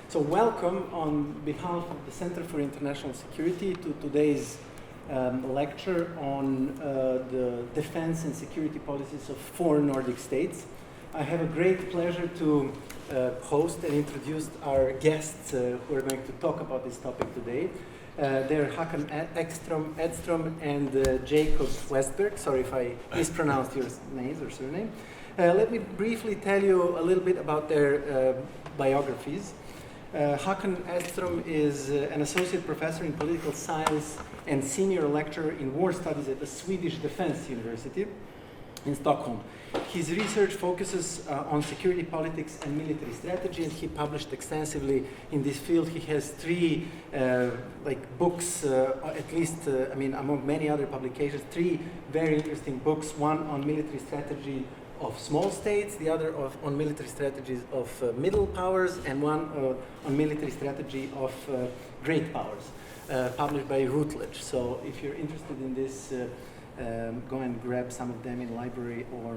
So welcome on behalf of the Center for International Security to today's lecture on the defense and security policies of 4 Nordic states. I have a great pleasure to host and introduce our guests who are going to talk about this topic today. They're Håkan Edström and Jacob Westberg. Sorry if I mispronounced your names or surname. Let me briefly tell you a little bit about their biographies. Håkan Edström is an associate professor in political science and senior lecturer in war studies at the Swedish Defense University in Stockholm. His research focuses on security politics and military strategy, and he published extensively in this field. He has 3 books, at least, among many other publications, 3 very interesting books, one on military strategy of small states, the other on military strategies of middle powers, and one on military strategy of great powers, published by Routledge. So if you're interested in this, go and grab some of them in library or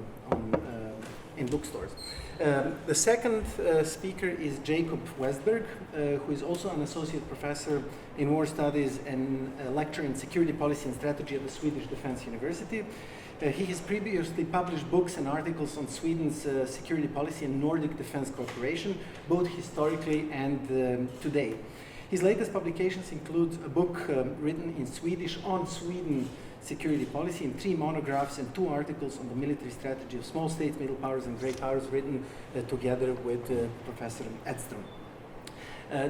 in bookstores. The second speaker is Jacob Westberg, who is also an associate professor in war studies and a lecturer in security policy and strategy at the Swedish Defense University. He has previously published books and articles on Sweden's security policy and Nordic defense cooperation, both historically and today. His latest publications include a book written in Swedish on Sweden security policy, and 3 monographs and 2 articles on the military strategy of small states, middle powers, and great powers, written together with Professor Edström.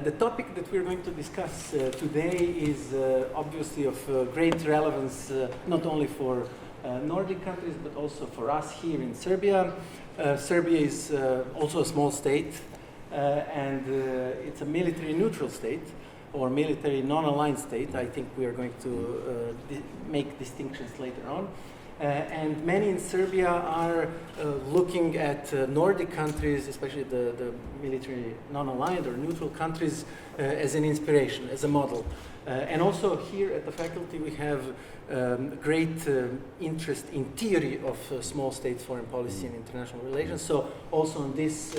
The topic that we're going to discuss today is obviously of great relevance, not only for Nordic countries, but also for us here in Serbia. Serbia is also a small state, and it's a military neutral state, or military non-aligned state. I think we are going to make distinctions later on. And many in Serbia are looking at Nordic countries, especially the military non-aligned or neutral countries, as an inspiration, as a model. And also here at the faculty we have great interest in theory of small states foreign policy and international relations. So also on this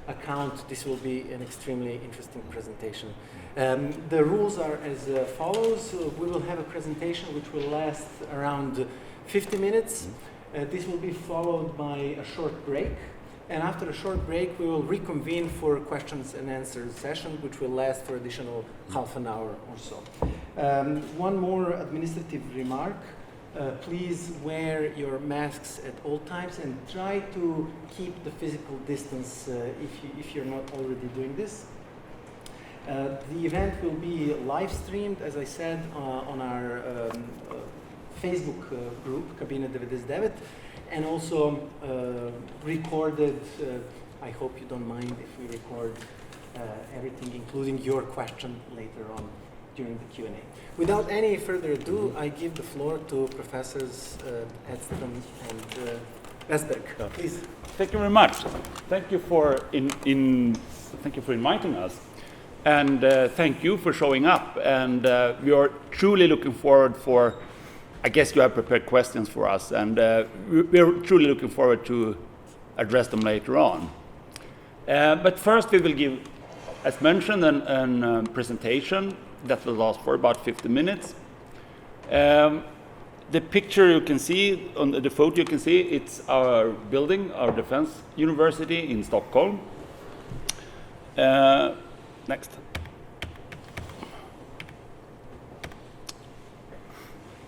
account, this will be an extremely interesting presentation. The rules are as follows. We will have a presentation which will last around 50 minutes. This will be followed by a short break. And after a short break, we will reconvene for a questions and answers session, which will last for additional half an hour or so. One more administrative remark. Please wear your masks at all times and try to keep the physical distance if you're not already doing this. The event will be live streamed, as I said, on our Facebook group, Kabine 99, and also recorded. I hope you don't mind if we record everything, including your question later on during the Q&A. Without any further ado, I give the floor to Professors Edström and Westberg. Please. Thank you very much. Thank you for thank you for inviting us, and thank you for showing up. And we are truly looking forward for. I guess you have prepared questions for us, and we're truly looking forward to address them later on. But first we will give, as mentioned, a presentation that will last for about 50 minutes. The picture you can see, on the photo you can see, it's our building, our defense university in Stockholm. Next.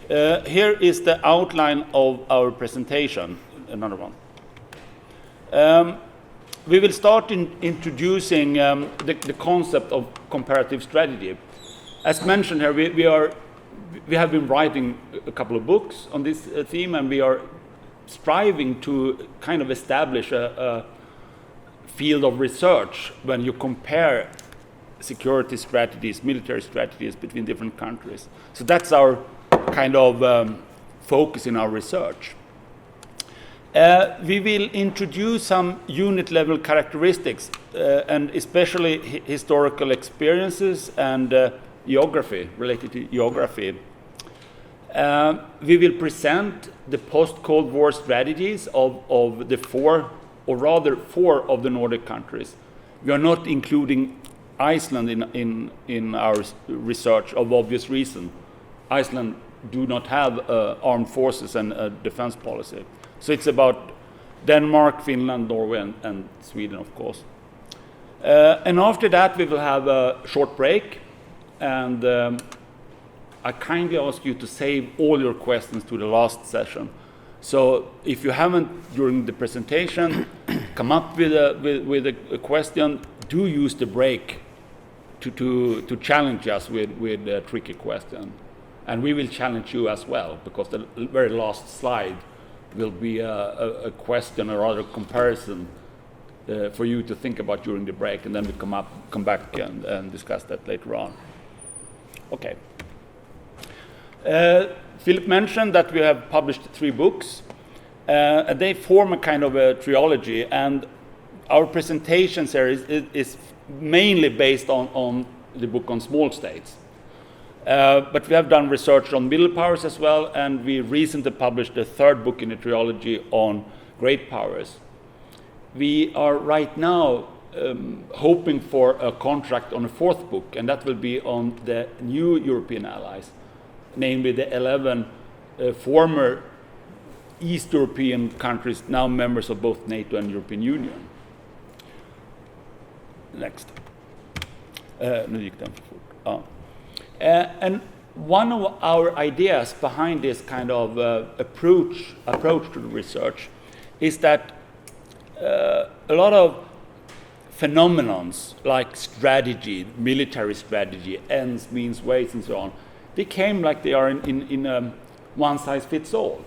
Here is the outline of our presentation. Another one. We will start introducing the concept of comparative strategy. As mentioned here, we have been writing a couple of books on this theme, and we are striving to kind of establish a field of research when you compare security strategies, military strategies between different countries. So that's our kind of focus in our research. We will introduce some unit level characteristics and especially historical experiences and geography, related to geography. We will present the post-Cold War strategies of the 4 of the Nordic countries. We are not including Iceland in our research of obvious reason. Iceland do not have armed forces and a defense policy. So it's about Denmark, Finland, Norway, and Sweden, of course. And after that, we will have a short break. And I kindly ask you to save all your questions to the last session. So if you haven't, during the presentation, come up with a question, do use the break to challenge us with a tricky question. And we will challenge you as well, because the very last slide will be a question or rather comparison for you to think about during the break, and then we come back and discuss that later on. Okay. Filip mentioned that we have published 3 books. And they form a kind of a triology, and our presentations here is mainly based on the book on small states. But we have done research on middle powers as well, and we recently published the 3rd book in the triology on great powers. We are right now hoping for a contract on a 4th book, and that will be on the new European allies, namely the 11 former East European countries, now members of both NATO and European Union. Next. Nu gick den för fort. And one of our ideas behind this kind of approach to the research is that a lot of phenomenons like strategy, military strategy, ends, means, ways, and so on, they came like they are in one size fits all.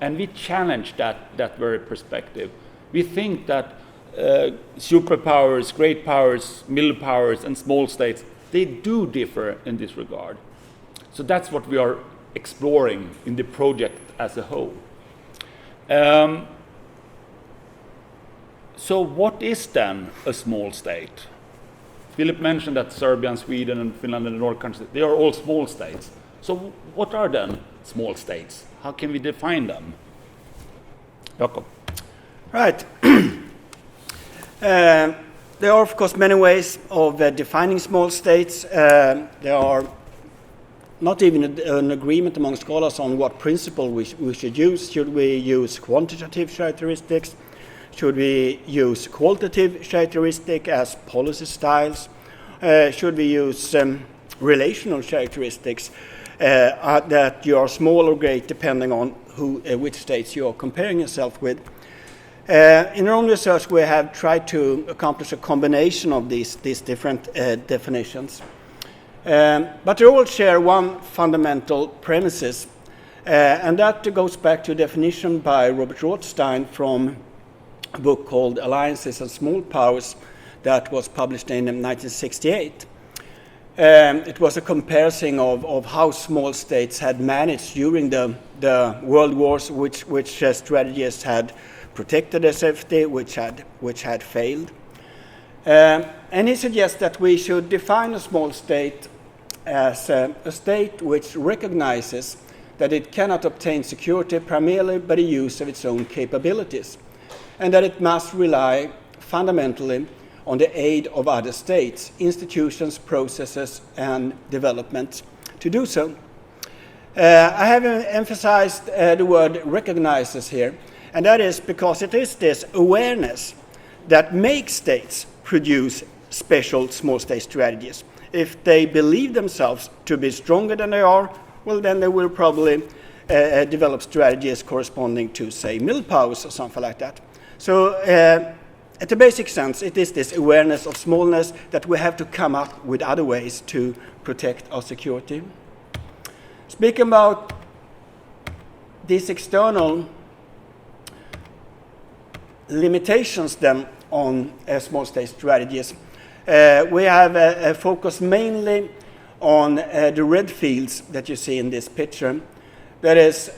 And we challenge that very perspective. We think that superpowers, great powers, middle powers, and small states, they do differ in this regard. So that's what we are exploring in the project as a whole. So what is then a small state? Filip mentioned that Serbia and Sweden and Finland and the Nordic Countries, they are all small states. So what are then small states? How can we define them? Jakob. Right. There are, of course, many ways of defining small states. There are not even an agreement among scholars on what principle we should use. Should we use quantitative characteristics? Should we use qualitative characteristics as policy styles? Should we use relational characteristics that you are small or great depending on which states you are comparing yourself with? In our own research, we have tried to accomplish a combination of these different definitions. But they all share one fundamental premises, and that goes back to a definition by Robert Rothstein from a book called Alliances and Small Powers that was published in 1968. It was a comparison of how small states had managed during the world wars, which strategies had protected their safety, which had failed. And he suggests that we should define a small state as a state which recognizes that it cannot obtain security primarily by the use of its own capabilities, and that it must rely fundamentally on the aid of other states, institutions, processes, and development to do so. I have emphasized the word recognizes here, and that is because it is this awareness that makes states produce special small state strategies. If they believe themselves to be stronger than they are, well, then they will probably develop strategies corresponding to, say, middle powers or something like that. So at the basic sense, it is this awareness of smallness that we have to come up with other ways to protect our security. Speaking about these external limitations then on small state strategies, we have focused mainly on the red fields that you see in this picture. That is,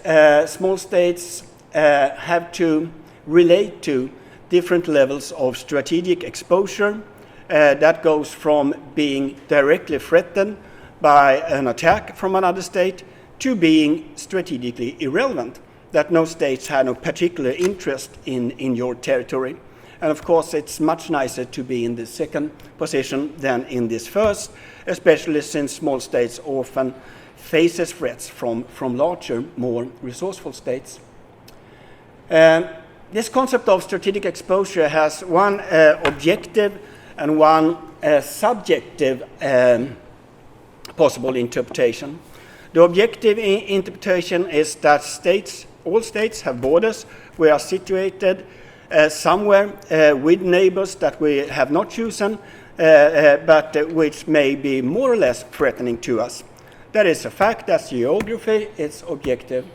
small states have to relate to different levels of strategic exposure. That goes from being directly threatened by an attack from another state to being strategically irrelevant, that no states have no particular interest in your territory. And of course, it's much nicer to be in the second position than in this first, especially since small states often faces threats from larger, more resourceful states. This concept of strategic exposure has one objective and one subjective possible interpretation. The objective interpretation is that all states have borders. We are situated somewhere with neighbors that we have not chosen, but which may be more or less threatening to us. That is a fact, that's geography, it's objective.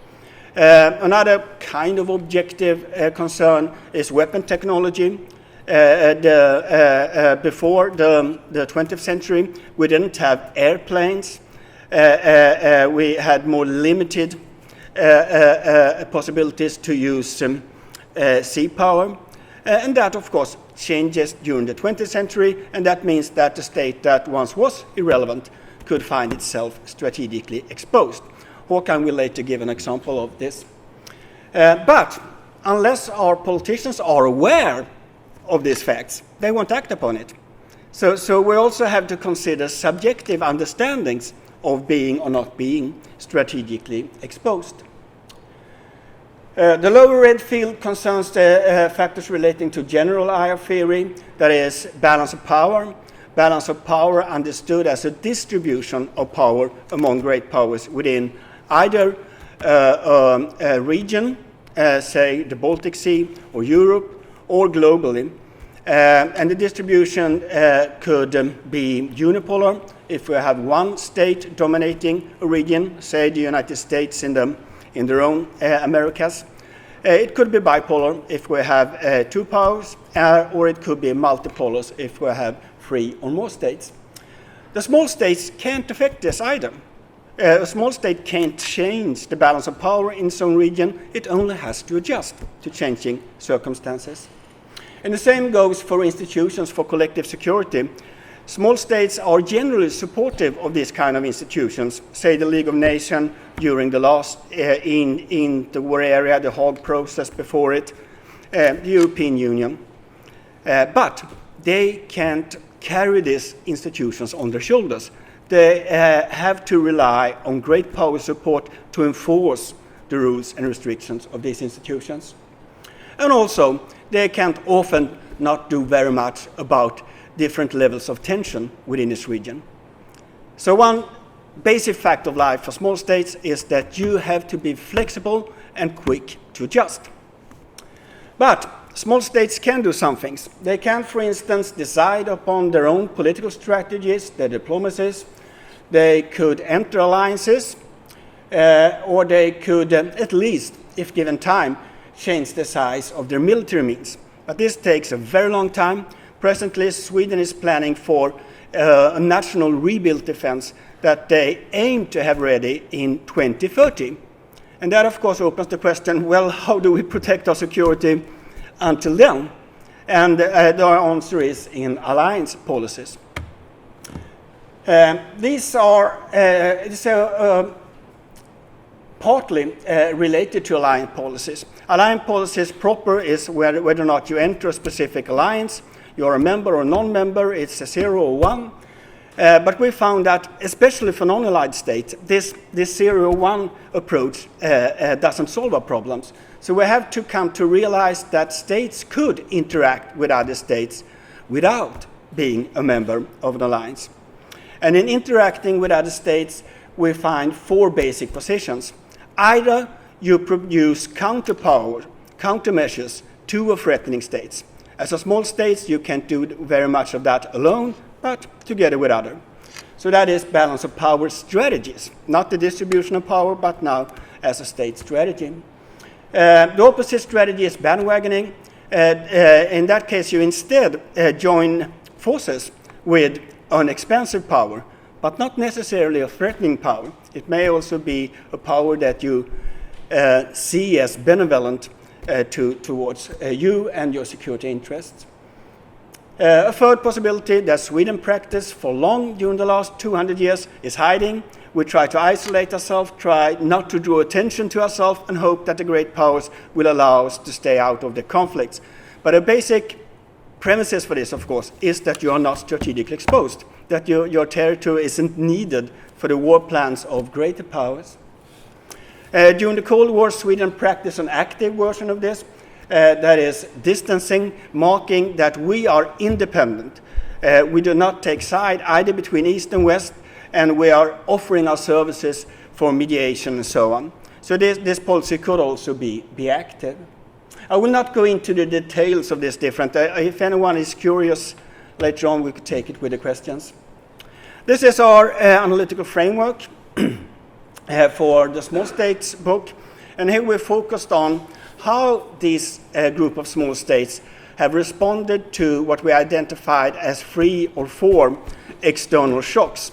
Another kind of objective concern is weapon technology. Before the 20th century, we didn't have airplanes. We had more limited possibilities to use sea power. And that, of course, changes during the 20th century, and that means that the state that once was irrelevant could find itself strategically exposed. Håkan will later give an example of this. But unless our politicians are aware of these facts, they won't act upon it. So we also have to consider subjective understandings of being or not being strategically exposed. The lower red field concerns the factors relating to general IR theory, that is balance of power. Balance of power understood as a distribution of power among great powers within either a region, say the Baltic Sea or Europe, or globally. And the distribution could be unipolar if we have one state dominating a region, say the United States in their own Americas. It could be bipolar if we have two powers, or it could be multipolar if we have 3 or more states. The small states can't affect this either. A small state can't change the balance of power in its own region. It only has to adjust to changing circumstances. And the same goes for institutions for collective security. Small states are generally supportive of this kind of institutions, say the League of Nations during the last, in the war area, the Hague process before it, the European Union. But they can't carry these institutions on their shoulders. They have to rely on great power support to enforce the rules and restrictions of these institutions. And also, they can't often not do very much about different levels of tension within this region. So one basic fact of life for small states is that you have to be flexible and quick to adjust. But small states can do some things. They can, for instance, decide upon their own political strategies, their diplomacies. They could enter alliances, or they could, at least, if given time, change the size of their military means. But this takes a very long time. Presently, Sweden is planning for a national rebuilt defense that they aim to have ready in 2030. And that, of course, opens the question, well, how do we protect our security until then? And the answer is in alliance policies. These are partly related to alliance policies. Alliance policies proper is whether or not you enter a specific alliance. You're a member or non-member, it's a 0 or 1. But we found that, especially for non-allied states, this 0 or 1 approach doesn't solve our problems. So we have to come to realize that states could interact with other states without being a member of an alliance. And in interacting with other states, we find 4 basic positions. Either you produce countermeasures to a threatening states. As a small state, you can't do very much of that alone, but together with others. So that is balance of power strategies, not the distribution of power, but now as a state strategy. The opposite strategy is bandwagoning. In that case, you instead join forces with an expansive power, but not necessarily a threatening power. It may also be a power that you see as benevolent towards you and your security interests. A third possibility that Sweden practiced for long during the last 200 years is hiding. We try to isolate ourselves, try not to draw attention to ourselves, and hope that the great powers will allow us to stay out of the conflicts. But a basic premises for this, of course, is that you are not strategically exposed, that your territory isn't needed for the war plans of greater powers. During the Cold War, Sweden practiced an active version of this, that is distancing, marking that we are independent. We do not take side either between East and West, and we are offering our services for mediation and so on. So this policy could also be active. I will not go into the details of this different. If anyone is curious, later on we could take it with the questions. This is our analytical framework for the small states book. And here we're focused on how these group of small states have responded to what we identified as 3 or 4 external shocks.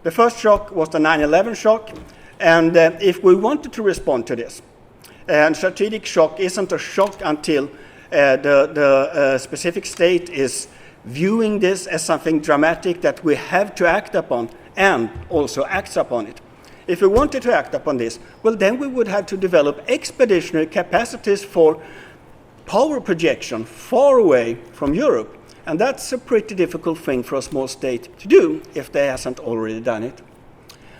The first shock was the 9/11 shock. And if we wanted to respond to this, and strategic shock isn't a shock until the specific state is viewing this as something dramatic that we have to act upon and also acts upon it. If we wanted to act upon this, well, then we would have to develop expeditionary capacities for power projection far away from Europe. And that's a pretty difficult thing for a small state to do if they hasn't already done it.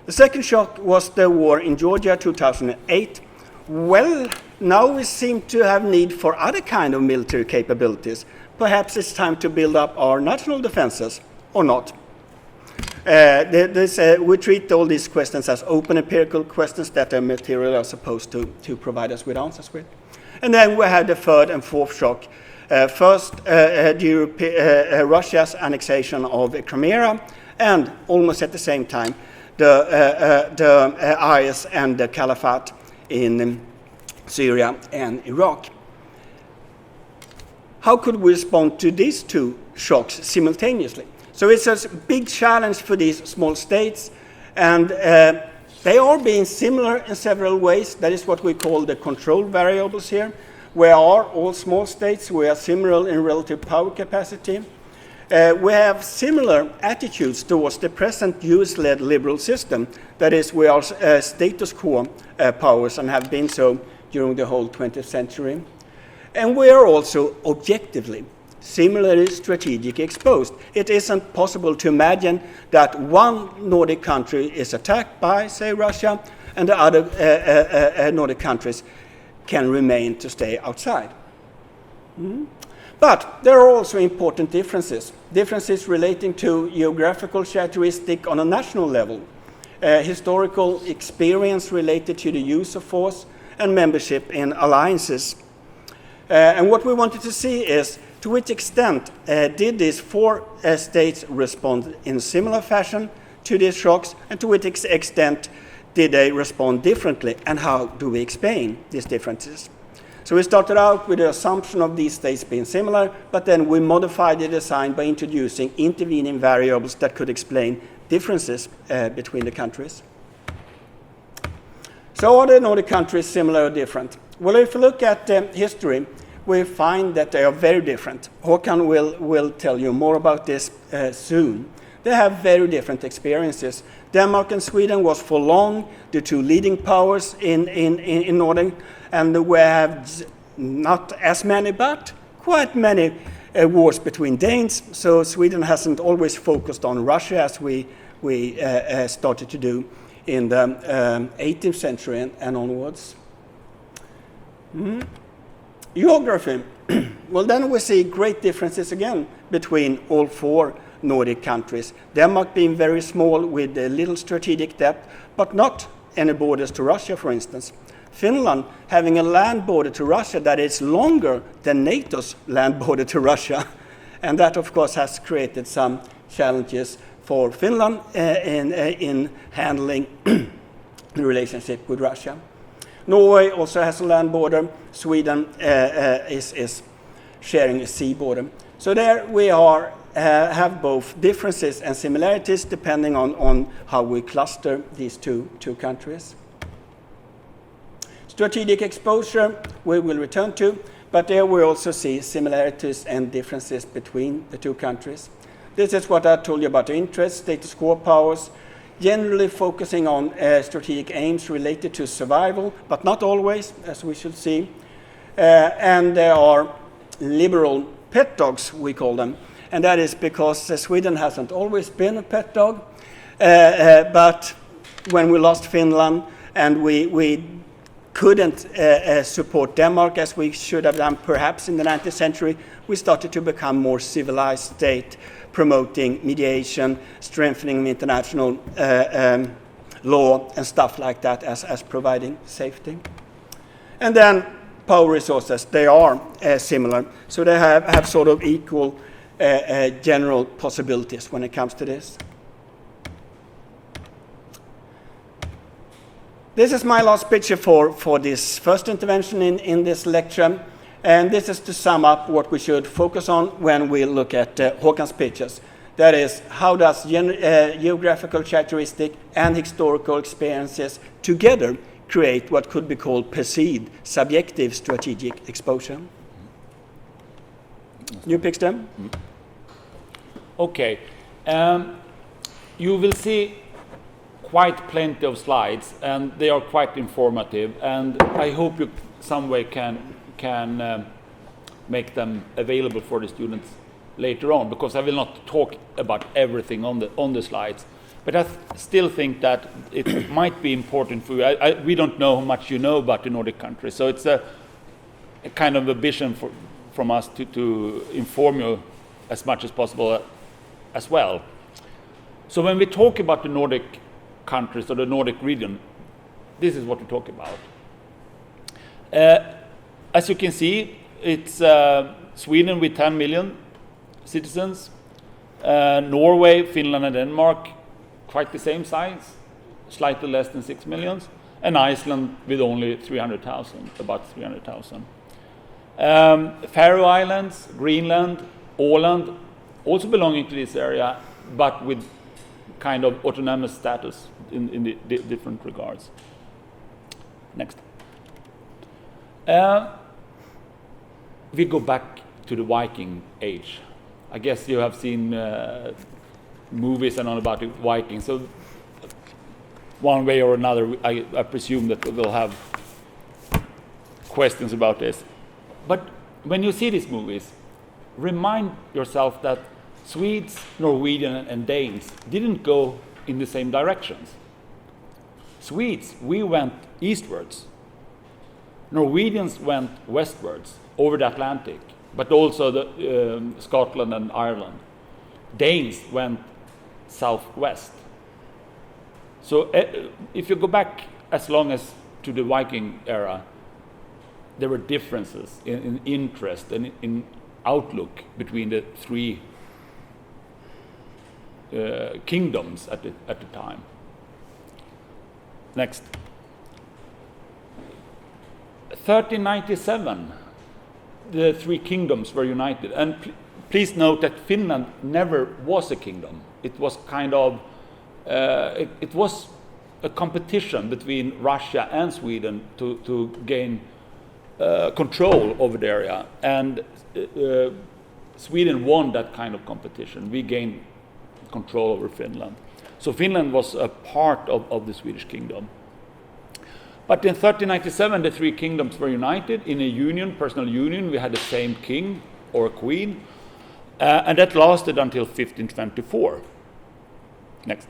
The second shock was the war in Georgia, 2008. Well, now we seem to have need for other kind of military capabilities. Perhaps it's time to build up our national defenses, or not. We treat all these questions as open empirical questions that the material are supposed to provide us with answers with. And then we have the third and fourth shock. First, Russia's annexation of Crimea, and almost at the same time, the IS and the Caliphate in Syria and Iraq. How could we respond to these 2 shocks simultaneously? So it's a big challenge for these small states, and they are being similar in several ways. That is what we call the control variables here. We are all small states. We are similar in relative power capacity. We have similar attitudes towards the present US-led liberal system. That is, we are status quo powers and have been so during the whole 20th century. And we are also objectively similarly strategically exposed. It isn't possible to imagine that one Nordic country is attacked by, say, Russia, and the other Nordic countries can remain to stay outside. Mm-hmm. But there are also important differences relating to geographical characteristics on a national level, historical experience related to the use of force, and membership in alliances. And what we wanted to see is to which extent did these 4 states respond in similar fashion to these shocks, and to which extent did they respond differently, and how do we explain these differences? So we started out with the assumption of these states being similar, but then we modified the design by introducing intervening variables that could explain differences between the countries. So are the Nordic countries similar or different? Well, if you look at history, we find that they are very different. Håkan will tell you more about this soon. They have very different experiences. Denmark and Sweden was for long the 2 leading powers in Nordic, and we have not as many, but quite many wars between Danes. So Sweden hasn't always focused on Russia as we started to do in the 18th century and onwards. Mm-hmm. Geography. Well, then we see great differences again between all 4 Nordic countries. Denmark being very small with a little strategic depth, but not any borders to Russia, for instance. Finland having a land border to Russia that is longer than NATO's land border to Russia. And that, of course, has created some challenges for Finland in handling the relationship with Russia. Norway also has a land border. Sweden is sharing a sea border. So there we are, have both differences and similarities depending on how we cluster these two countries. Strategic exposure we will return to, but there we also see similarities and differences between the 2 countries. This is what I told you about the interests, status quo powers, generally focusing on strategic aims related to survival, but not always, as we should see. And there are liberal pet dogs, we call them. And that is because Sweden hasn't always been a pet dog. But when we lost Finland and we couldn't support Denmark as we should have done perhaps in the 19th century, we started to become more civilized state, promoting mediation, strengthening international law and stuff like that as providing safety. And then power resources, they are similar. So they have sort of equal general possibilities when it comes to this. This is my last picture for this first intervention in this lecture. And this is to sum up what we should focus on when we look at Håkan's pictures. That is, how does geographical characteristic and historical experiences together create what could be called perceived subjective strategic exposure? You pick them? Okay. You will see quite plenty of slides, and they are quite informative, and I hope you some way can make them available for the students later on, because I will not talk about everything on the slides, but I still think that it might be important for you. We don't know how much you know about the Nordic countries, so it's a kind of a vision from us to inform you as much as possible as well. So when we talk about the Nordic countries or the Nordic region, this is what we talk about. As you can see, it's Sweden with 10 million citizens, Norway, Finland and Denmark, quite the same size, slightly less than 6 million, and Iceland with only 300,000, about 300,000. Faroe Islands, Greenland, Åland, also belonging to this area, but with kind of autonomous status in the different regards. Next. We go back to the Viking Age. I guess you have seen movies and all about the Vikings, so one way or another, I presume that we'll have questions about this. But when you see these movies, remind yourself that Swedes, Norwegians, and Danes didn't go in the same directions. Swedes, we went eastwards. Norwegians went westwards, over the Atlantic, but also Scotland and Ireland. Danes went southwest. So if you go back as long as to the Viking era, there were differences in interest and in outlook between the three kingdoms at the time. Next. 1397, the three kingdoms were united. And please note that Finland never was a kingdom. It was kind of, it was a competition between Russia and Sweden to gain control over the area. And Sweden won that kind of competition. We gained control over Finland. So Finland was a part of the Swedish kingdom. But in 1397, the three kingdoms were united in a union, personal union. We had the same king or queen, and that lasted until 1524. Next.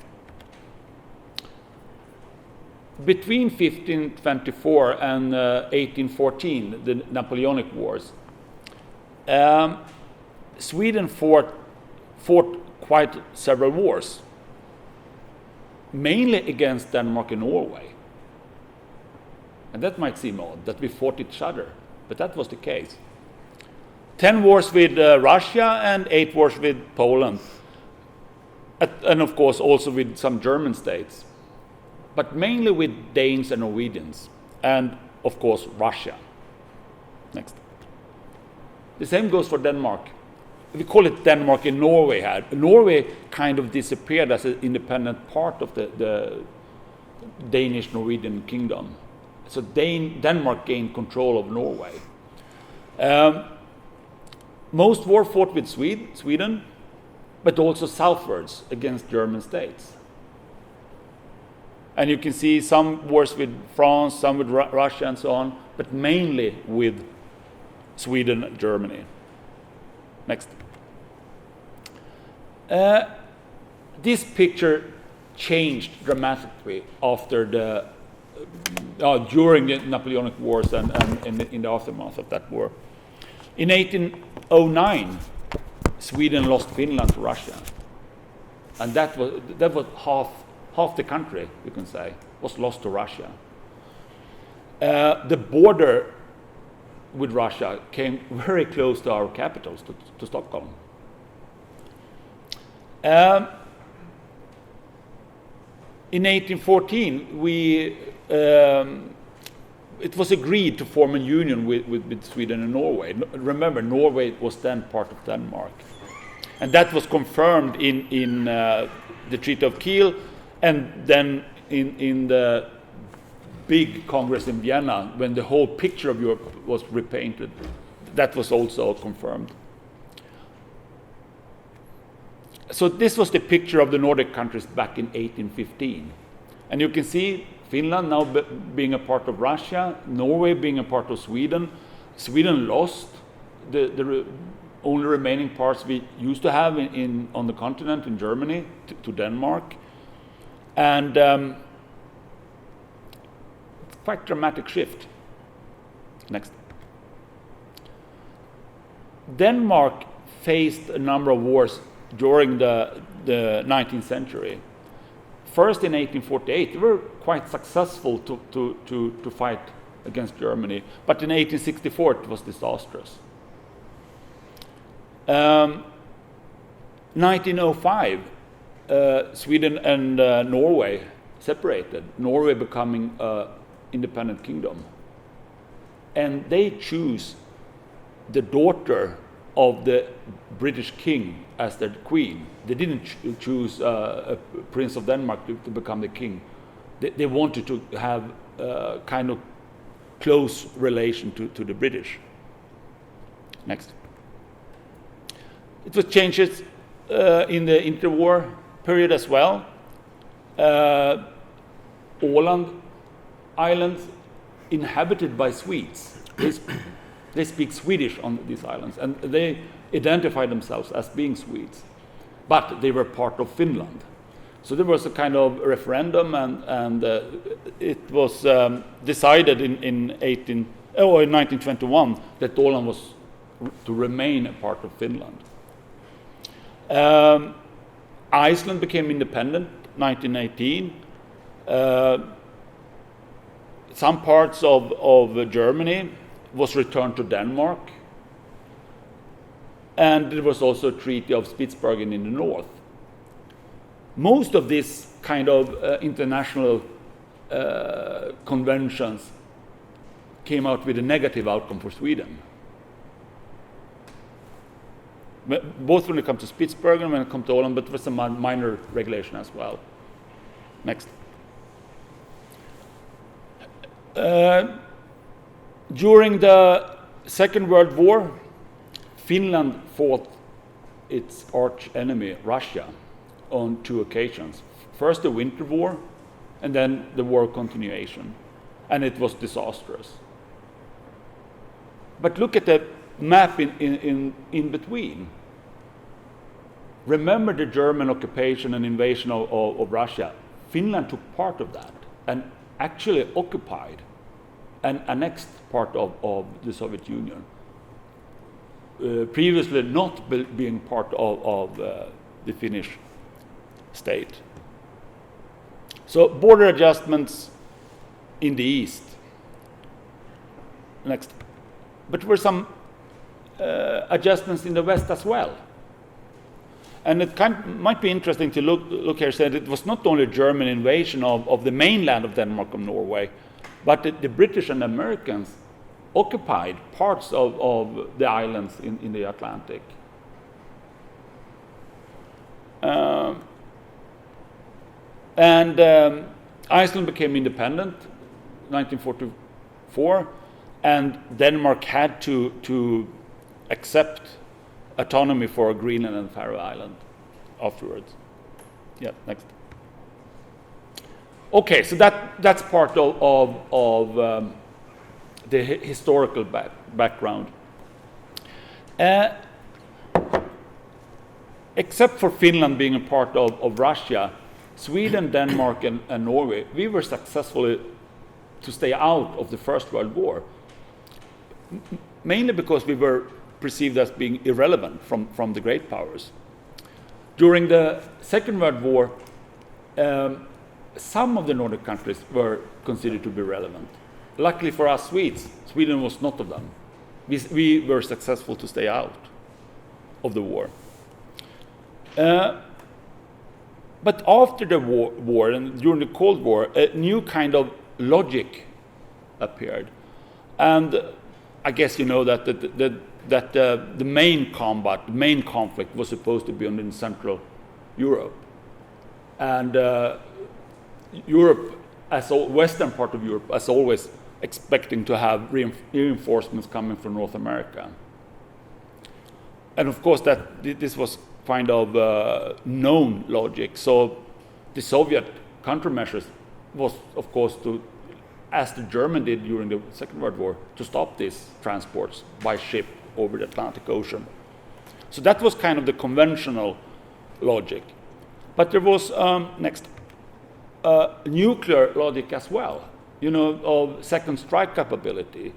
Between 1524 and 1814, the Napoleonic Wars, Sweden fought quite several wars, mainly against Denmark and Norway. And that might seem odd, that we fought each other, but that was the case. 10 wars with Russia and 8 wars with Poland. And of course also with some German states. But mainly with Danes and Norwegians. And of course Russia. Next. The same goes for Denmark. We call it Denmark and Norway had. Norway kind of disappeared as an independent part of the Danish-Norwegian kingdom. So Denmark gained control of Norway. Most were fought with Sweden, but also southwards against German states. And you can see some wars with France, some with Russia and so on, but mainly with Sweden and Germany. Next. This picture changed dramatically after during the Napoleonic Wars and in the aftermath of that war. In 1809, Sweden lost Finland to Russia, and that was half the country, you can say, was lost to Russia. The border with Russia came very close to our capitals, to Stockholm. In 1814, it was agreed to form a union with Sweden and Norway. Remember, Norway was then part of Denmark. And that was confirmed in the Treaty of Kiel, and then in the big Congress in Vienna, when the whole picture of Europe was repainted. That was also confirmed. So this was the picture of the Nordic countries back in 1815. And you can see Finland now being a part of Russia, Norway being a part of Sweden. Sweden lost the only remaining parts we used to have on the continent in Germany to Denmark. And quite dramatic shift. Next. Denmark faced a number of wars during the 19th century. First in 1848, they were quite successful to fight against Germany, but in 1864 it was disastrous. 1905, Sweden and Norway separated, Norway becoming an independent kingdom. And they choose the daughter of the British king as their queen. They didn't choose a prince of Denmark to become the king. They wanted to have a kind of close relation to the British. Next. It was changes in the interwar period as well. Åland Islands inhabited by Swedes. They speak Swedish on these islands, and they identify themselves as being Swedes, but they were part of Finland. So there was a kind of referendum, and it was decided in 1921 that Åland was to remain a part of Finland. Iceland became independent 1918. Some parts of Germany was returned to Denmark, and there was also a Treaty of Spitsbergen in the north. Most of these kind of international conventions came out with a negative outcome for Sweden. Both when it comes to Spitsbergen and when it comes to Åland, but there was some minor regulation as well. Next. During the Second World War, Finland fought its arch enemy, Russia, on two occasions. First the Winter War, and then the war continuation. And it was disastrous. But look at the map in between. Remember the German occupation and invasion of Russia. Finland took part of that and actually occupied and annexed part of the Soviet Union. Previously not being part of the Finnish state. So border adjustments in the east. Next. But there were some adjustments in the west as well. And it might be interesting to look here, said it was not only a German invasion of the mainland of Denmark and Norway, but the British and Americans occupied parts of the islands in the Atlantic. Iceland became independent in 1944, and Denmark had to accept autonomy for Greenland and Faroe Island afterwards. Yeah, next. Okay, so that's part of the historical background. except for Finland being a part of Russia, Sweden, Denmark, and Norway, we were successful to stay out of the First World War, mainly because we were perceived as being irrelevant from the great powers. During the Second World War, some of the Nordic countries were considered to be relevant. Luckily for us Swedes, Sweden was not of them. We were successful to stay out of the war. But after the war and during the Cold War, a new kind of logic appeared. And I guess you know that the main combat, the main conflict was supposed to be in Central Europe. And Europe, Western part of Europe, as always, expecting to have reinforcements coming from North America. And of course, this was kind of known logic. So the Soviet countermeasures was, of course, to, as the German did during the Second World War, to stop these transports by ship over the Atlantic Ocean. So that was kind of the conventional logic. But there was, nuclear logic as well, of second strike capability.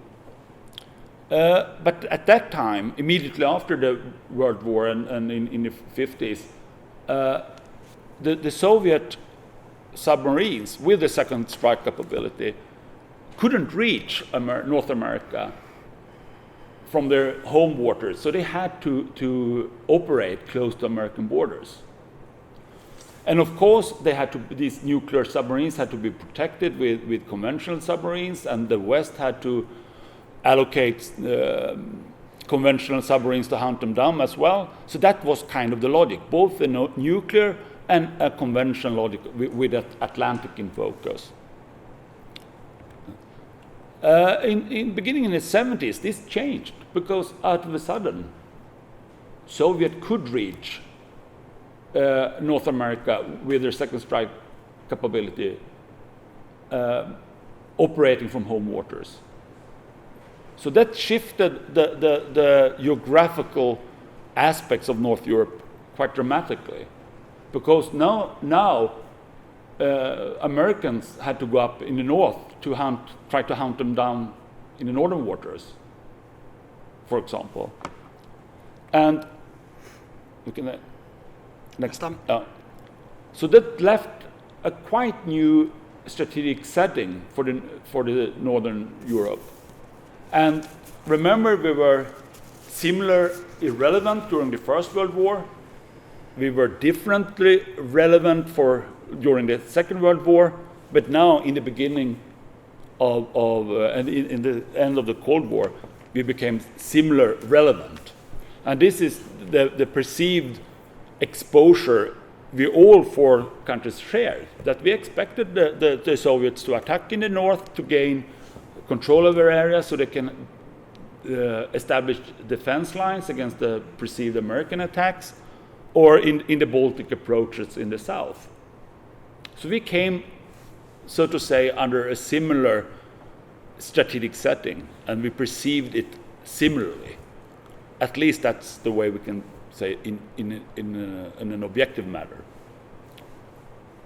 But at that time, immediately after the World War and in the 50s, the Soviet submarines with the second strike capability couldn't reach North America from their home waters, so they had to operate close to American borders. And of course, these nuclear submarines had to be protected with conventional submarines, and the West had to allocate conventional submarines to hunt them down as well. So that was kind of the logic, both the nuclear and a conventional logic with Atlantic in focus. Beginning in the 70s, this changed because out of a sudden, Soviet could reach North America with their second strike capability, operating from home waters. So that shifted the geographical aspects of North Europe quite dramatically, because now Americans had to go up in the north to try to hunt them down in the northern waters, for example. And looking at next time. So that left a quite new strategic setting for the Northern Europe. And remember, we were similar irrelevant during the First World War. We were differently relevant during the Second World War, but now in the beginning and in the end of the Cold War, we became similar relevant. And this is the perceived exposure we all four countries shared, that we expected the Soviets to attack in the north to gain control of their area so they can establish defense lines against the perceived American attacks, or in the Baltic approaches in the south. So we came, so to say, under a similar strategic setting, and we perceived it similarly. At least that's the way we can say in an objective manner.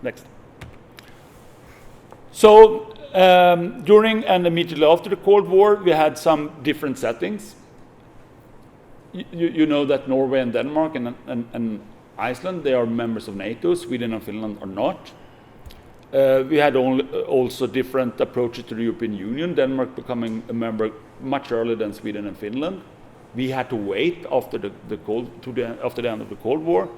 Next. So during and immediately after the Cold War, we had some different settings. You know that Norway and Denmark and Iceland, they are members of NATO. Sweden and Finland are not. We had also different approaches to the European Union, Denmark becoming a member much earlier than Sweden and Finland. We had to wait after the end of the Cold War.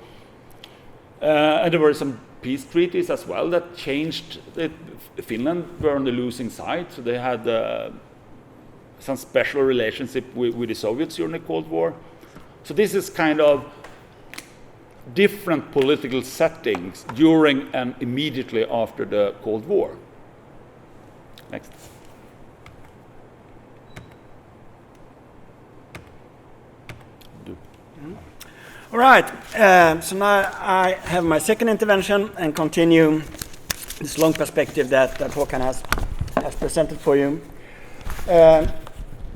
And there were some peace treaties as well that changed it. Finland were on the losing side, so they had some special relationship with the Soviets during the Cold War. So this is kind of different political settings during and immediately after the Cold War. Next. All right, so now I have my second intervention and continue this long perspective that Håkan has presented for you.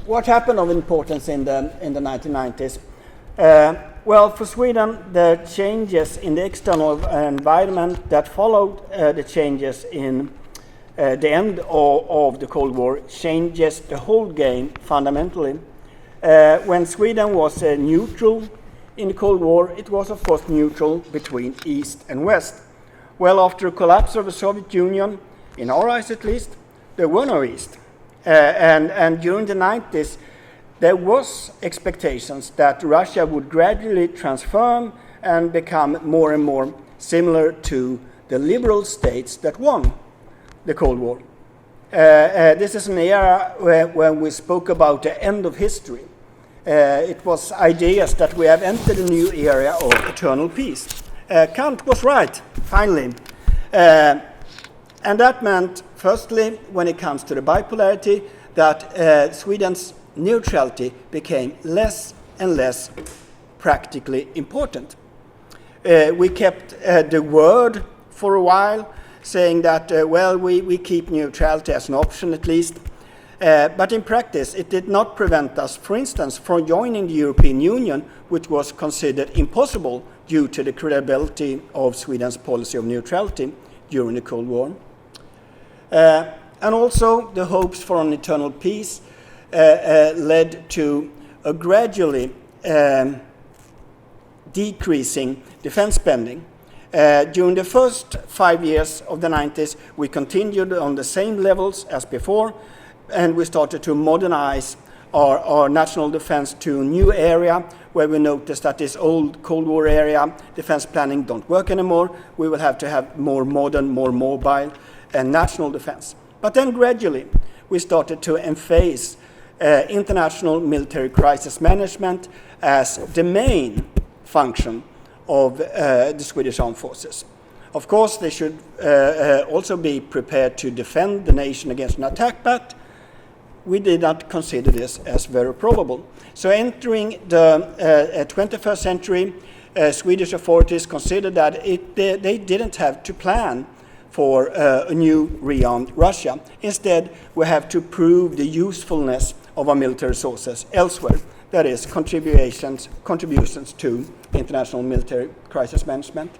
What happened of importance in the 1990s? Well, for Sweden, the changes in the external environment that followed the changes in the end of the Cold War changes the whole game fundamentally. When Sweden was neutral in the Cold War, it was of course neutral between East and West. Well, after the collapse of the Soviet Union, in our eyes at least, there were no East. And during the 90s, there was expectations that Russia would gradually transform and become more and more similar to the liberal states that won the Cold War. This is an era when we spoke about the end of history. It was ideas that we have entered a new era of eternal peace. Kant was right, finally. And that meant, firstly, when it comes to the bipolarity, that Sweden's neutrality became less and less practically important. We kept the word for a while, saying that, well, we keep neutrality as an option at least. But in practice, it did not prevent us, for instance, from joining the European Union, which was considered impossible due to the credibility of Sweden's policy of neutrality during the Cold War. And also, the hopes for an eternal peace led to a gradually decreasing defense spending. During the first 5 years of the 90s, we continued on the same levels as before, and we started to modernize our national defense to a new area where we noticed that this old Cold War area defense planning don't work anymore. We will have to have more modern, more mobile and national defense. But then gradually we started to emphasize international military crisis management as the main function of the Swedish Armed Forces. Of course, they should also be prepared to defend the nation against an attack, but we did not consider this as very probable. So entering the 21st century, Swedish authorities considered that they didn't have to plan for a new rearmed Russia. Instead, we have to prove the usefulness of our military resources elsewhere. That is, contributions to international military crisis management.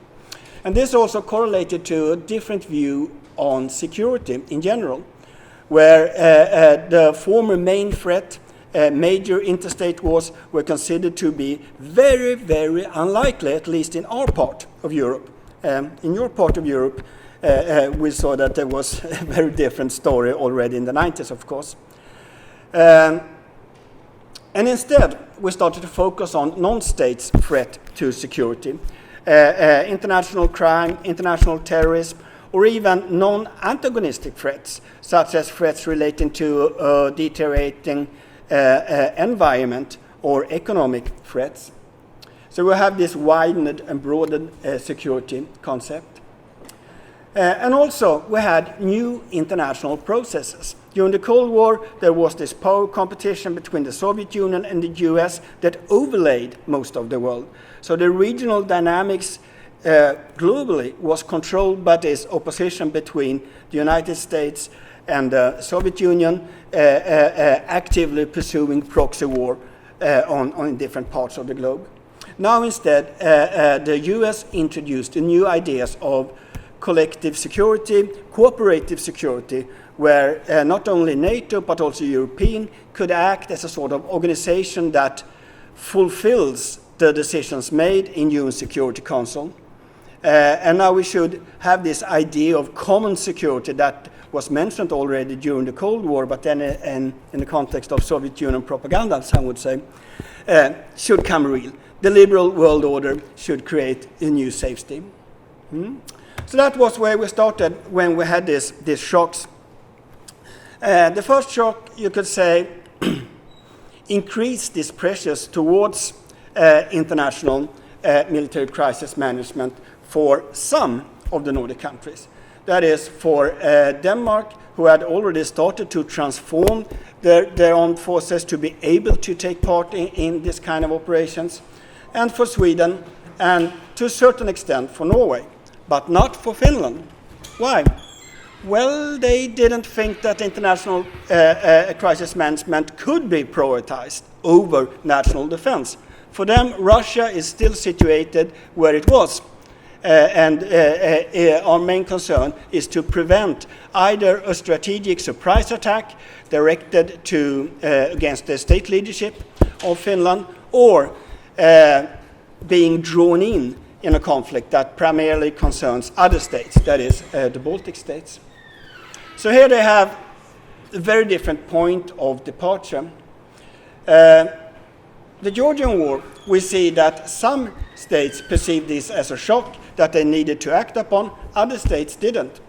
And this also correlated to a different view on security in general, where the former main threat, major interstate wars, were considered to be very, very unlikely, at least in our part of Europe. In your part of Europe, we saw that there was a very different story already in the 90s, of course. And instead, we started to focus on non-states' threat to security, international crime, international terrorism, or even non-antagonistic threats, such as threats relating to deteriorating environment or economic threats. So we have this widened and broadened security concept. And also, we had new international processes. During the Cold War, there was this power competition between the Soviet Union and the US that overlaid most of the world. So the regional dynamics globally was controlled by this opposition between the United States and the Soviet Union actively pursuing proxy war on different parts of the globe. Now instead, the US introduced new ideas of collective security, cooperative security, where not only NATO but also European could act as a sort of organization that fulfills the decisions made in UN Security Council. And now we should have this idea of common security that was mentioned already during the Cold War, but then in the context of Soviet Union propaganda, some would say, should come real. The liberal world order should create a new safety. So that was where we started when we had these shocks. The first shock, you could say, increased these pressures towards international military crisis management for some of the Nordic countries. That is, for Denmark, who had already started to transform their armed forces to be able to take part in this kind of operations, and for Sweden, and to a certain extent for Norway, but not for Finland. Why? Well, they didn't think that international crisis management could be prioritized over national defense. For them, Russia is still situated where it was. Our main concern is to prevent either a strategic surprise attack directed against the state leadership of Finland, or being drawn in a conflict that primarily concerns other states, that is, the Baltic states. So here they have a very different point of departure. The Georgian War, we see that some states perceived this as a shock that they needed to act upon, other states didn't.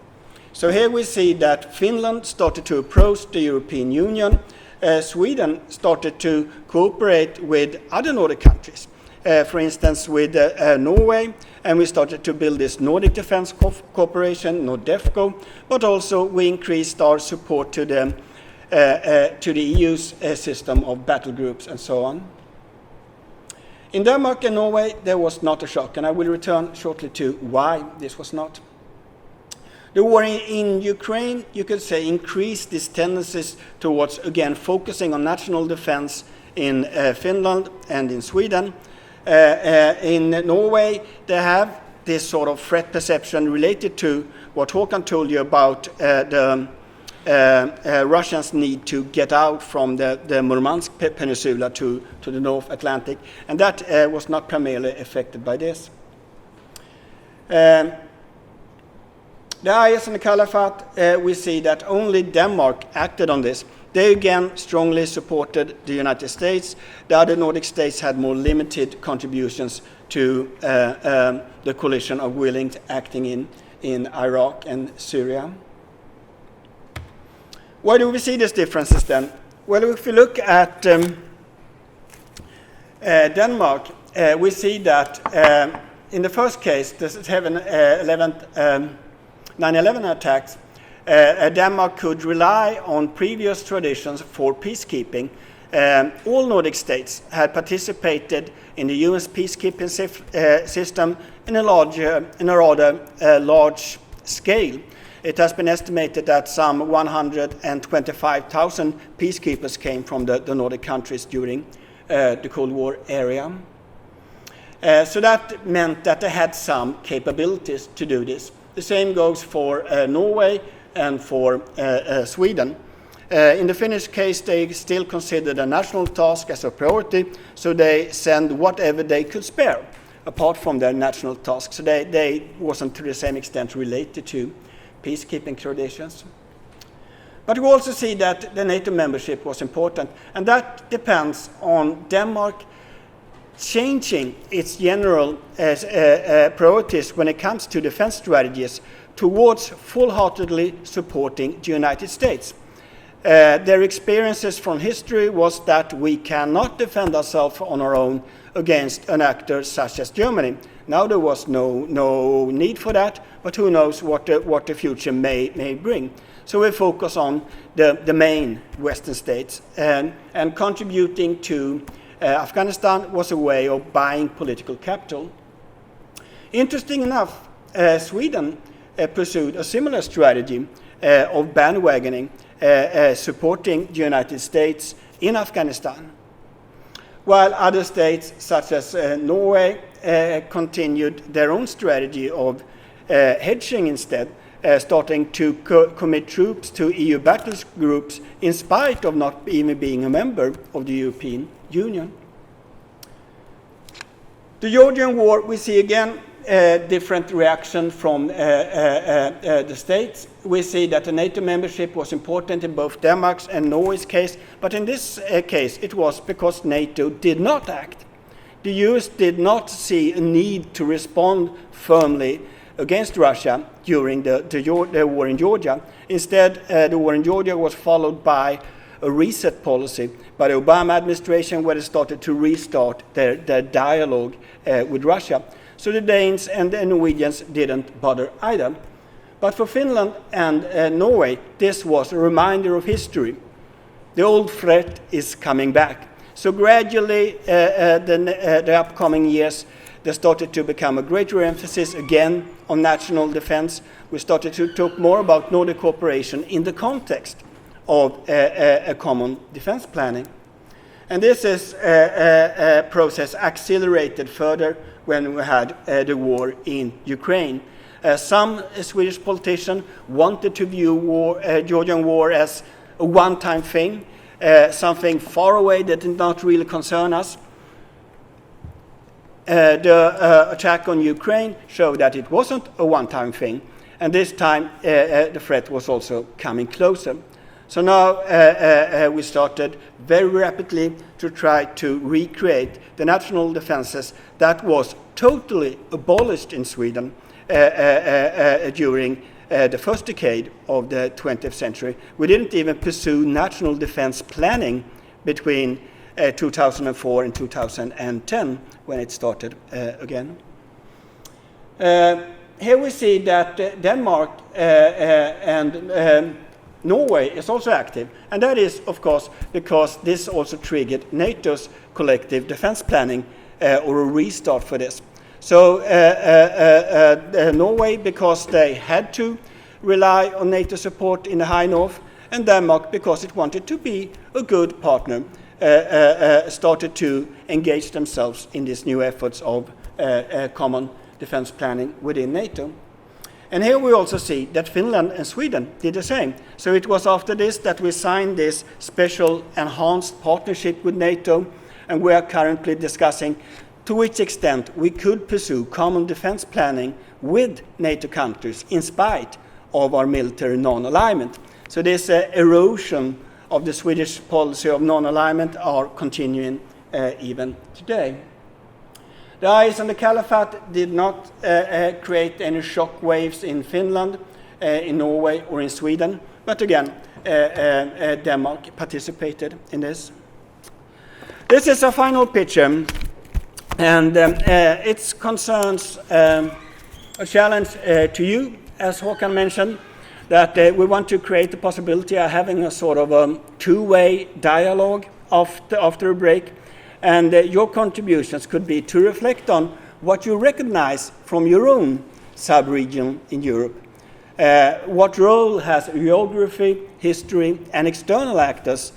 So here we see that Finland started to approach the European Union, Sweden started to cooperate with other Nordic countries, for instance with Norway, and we started to build this Nordic Defence Cooperation, NORDEFCO, but also we increased our support to the EU's system of battle groups and so on. In Denmark and Norway, there was not a shock, and I will return shortly to why this was not. The war in Ukraine, you could say, increased these tendencies towards, again, focusing on national defense in Finland and in Sweden. In Norway, they have this sort of threat perception related to what Håkan told you about the Russians need to get out from the Murmansk Peninsula to the North Atlantic, and that was not primarily affected by this. The IS and the Caliphate, we see that only Denmark acted on this. They again strongly supported the United States. The other Nordic states had more limited contributions to the coalition of willing acting in Iraq and Syria. Why do we see these differences then? Well, if we look at Denmark, we see that in the first case, the 9/11 attacks, Denmark could rely on previous traditions for peacekeeping. All Nordic states had participated in the UN's peacekeeping system in a rather large scale. It has been estimated that some 125,000 peacekeepers came from the Nordic countries during the Cold War era. So that meant that they had some capabilities to do this. The same goes for Norway and for Sweden. In the Finnish case, they still considered a national task as a priority, so they send whatever they could spare, apart from their national task. So they wasn't to the same extent related to peacekeeping traditions. But we also see that the NATO membership was important, and that depends on Denmark changing its general priorities when it comes to defense strategies towards full-heartedly supporting the United States. Their experiences from history was that we cannot defend ourselves on our own against an actor such as Germany. Now there was no need for that, but who knows what the future may bring. So we focus on the main Western states, and contributing to Afghanistan was a way of buying political capital. Interesting enough, Sweden pursued a similar strategy of bandwagoning, supporting the United States in Afghanistan, while other states, such as Norway, continued their own strategy of hedging instead, starting to commit troops to EU battle groups in spite of not even being a member of the European Union. The Georgian War, we see again different reaction from the states. We see that the NATO membership was important in both Denmark's and Norway's case, but in this case it was because NATO did not act. The US did not see a need to respond firmly against Russia during the war in Georgia. Instead, the war in Georgia was followed by a reset policy by the Obama administration, where they started to restart their dialogue with Russia. So the Danes and the Norwegians didn't bother either. But for Finland and Norway, this was a reminder of history. The old threat is coming back. So gradually, the upcoming years, there started to become a greater emphasis again on national defense. We started to talk more about Nordic cooperation in the context of a common defense planning. And this is a process accelerated further when we had the war in Ukraine. Some Swedish politicians wanted to view Georgian war as a one-time thing, something far away that did not really concern us. The attack on Ukraine showed that it wasn't a one-time thing, and this time the threat was also coming closer. So now we started very rapidly to try to recreate the national defenses that was totally abolished in Sweden during the first decade of the 20th century. We didn't even pursue national defense planning between 2004 and 2010 when it started again. Here we see that Denmark and Norway is also active, and that is, of course, because this also triggered NATO's collective defense planning or a restart for this. So Norway, because they had to rely on NATO support in the high north, and Denmark, because it wanted to be a good partner, started to engage themselves in these new efforts of common defense planning within NATO. And here we also see that Finland and Sweden did the same. So it was after this that we signed this special enhanced partnership with NATO, and we are currently discussing to which extent we could pursue common defense planning with NATO countries in spite of our military non-alignment. So this erosion of the Swedish policy of non-alignment are continuing even today. The IS and the Caliphate did not create any shock waves in Finland, in Norway, or in Sweden, but again, Denmark participated in this. This is a final picture, and it concerns a challenge to you, as Håkan mentioned, that we want to create the possibility of having a sort of a two-way dialogue after a break. And your contributions could be to reflect on what you recognize from your own sub-region in Europe. What role has geography, history, and external actors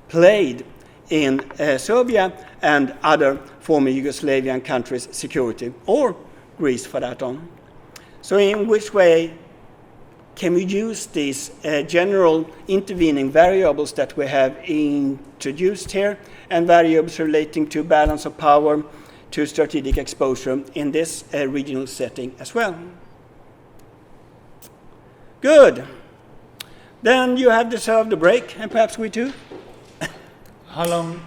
played in Serbia and other former Yugoslavian countries' security, or Greece for that on? So in which way can we use these general intervening variables that we have introduced here, and variables relating to balance of power, to strategic exposure in this regional setting as well? Good. Then you have deserved a break, and perhaps we too. How long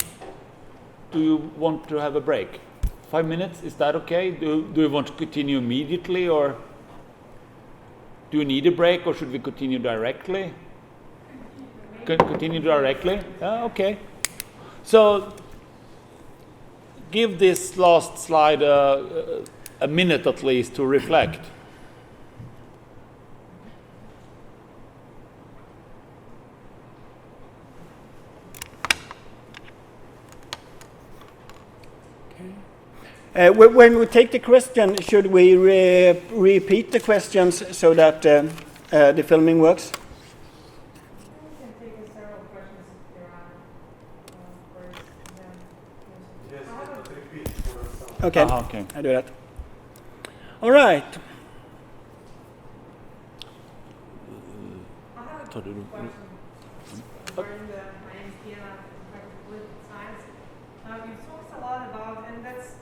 do you want to have a break? 5 minutes, is that okay? Do you want to continue immediately, or do you need a break, or should we continue directly? Continue directly? Okay. So give this last slide a minute at least to reflect. When we take the question, should we repeat the questions so that the filming works? Okay, okay. I do that. All right. I have a question. My name is Diana, I'm political science. You've talked a lot about, and that's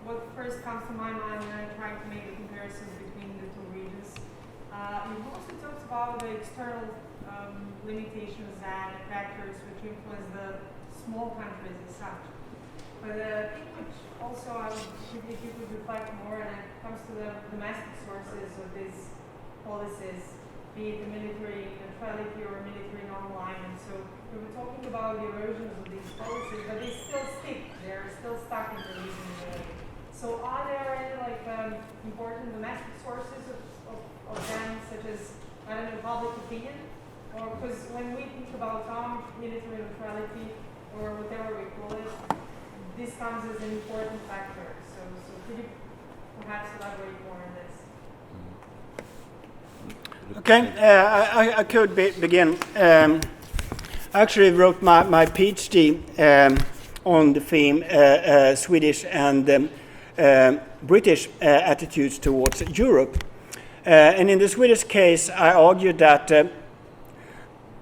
what first comes to my mind when I try to make the comparisons between the two regions. You've also talked about the external limitations and factors which influence the small countries as such. But I think which also I would, if you could reflect more when it comes to the domestic sources of these policies, be it the military neutrality or military non-alignment. So we were talking about the erosions of these policies, but they still stick. They're still stuck in the region. So are there any important domestic sources of them, such as, I don't know, public opinion? Or because when we think about military neutrality or whatever we call it, this comes as an important factor. So could you perhaps elaborate more on this? Okay, I could begin. I actually wrote my PhD on the theme Swedish and British attitudes towards Europe. And in the Swedish case, I argued that